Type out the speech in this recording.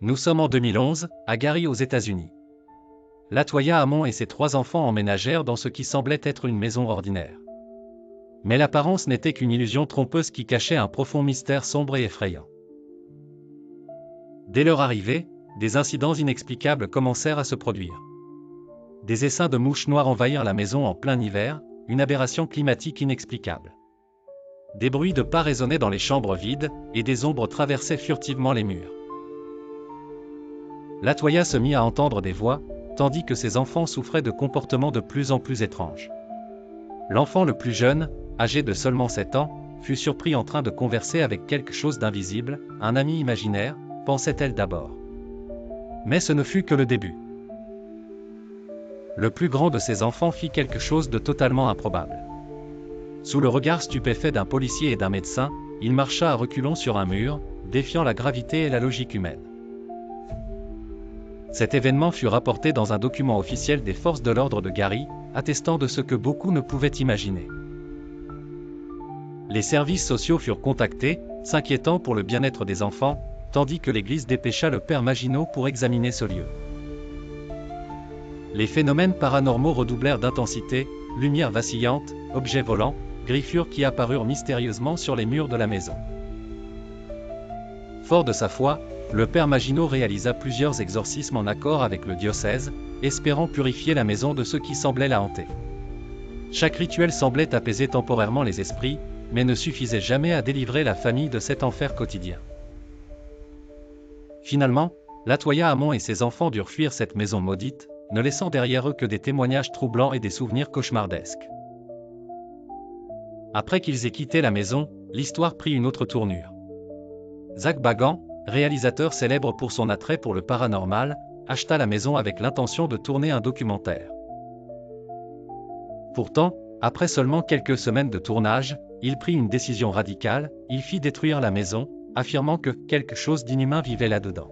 Nous sommes en 2011, à Gary aux États-Unis. Latoya Hamon et ses 3 enfants emménagèrent dans ce qui semblait être une maison ordinaire. Mais l'apparence n'était qu'une illusion trompeuse qui cachait un profond mystère sombre et effrayant. Dès leur arrivée, des incidents inexplicables commencèrent à se produire. Des essaims de mouches noires envahirent la maison en plein hiver, une aberration climatique inexplicable. Des bruits de pas résonnaient dans les chambres vides, et des ombres traversaient furtivement les murs. Latoya se mit à entendre des voix, tandis que ses enfants souffraient de comportements de plus en plus étranges. L'enfant le plus jeune, âgé de seulement 7 ans, fut surpris en train de converser avec quelque chose d'invisible, un ami imaginaire, pensait-elle d'abord. Mais ce ne fut que le début. Le plus grand de ses enfants fit quelque chose de totalement improbable. Sous le regard stupéfait d'un policier et d'un médecin, il marcha à reculons sur un mur, défiant la gravité et la logique humaine. Cet événement fut rapporté dans un document officiel des forces de l'ordre de Gary, attestant de ce que beaucoup ne pouvaient imaginer. Les services sociaux furent contactés, s'inquiétant pour le bien-être des enfants, tandis que l'église dépêcha le père Maginot pour examiner ce lieu. Les phénomènes paranormaux redoublèrent d'intensité, lumière vacillante, objets volants, griffures qui apparurent mystérieusement sur les murs de la maison. Fort de sa foi, le père Maginot réalisa plusieurs exorcismes en accord avec le diocèse, espérant purifier la maison de ce qui semblait la hanter. Chaque rituel semblait apaiser temporairement les esprits, mais ne suffisait jamais à délivrer la famille de cet enfer quotidien. Finalement, Latoya Hamon et ses enfants durent fuir cette maison maudite, ne laissant derrière eux que des témoignages troublants et des souvenirs cauchemardesques. Après qu'ils aient quitté la maison, l'histoire prit une autre tournure. Zak Bagan, réalisateur célèbre pour son attrait pour le paranormal, acheta la maison avec l'intention de tourner un documentaire. Pourtant, après seulement quelques semaines de tournage, il prit une décision radicale, il fit détruire la maison, affirmant que quelque chose d'inhumain vivait là-dedans.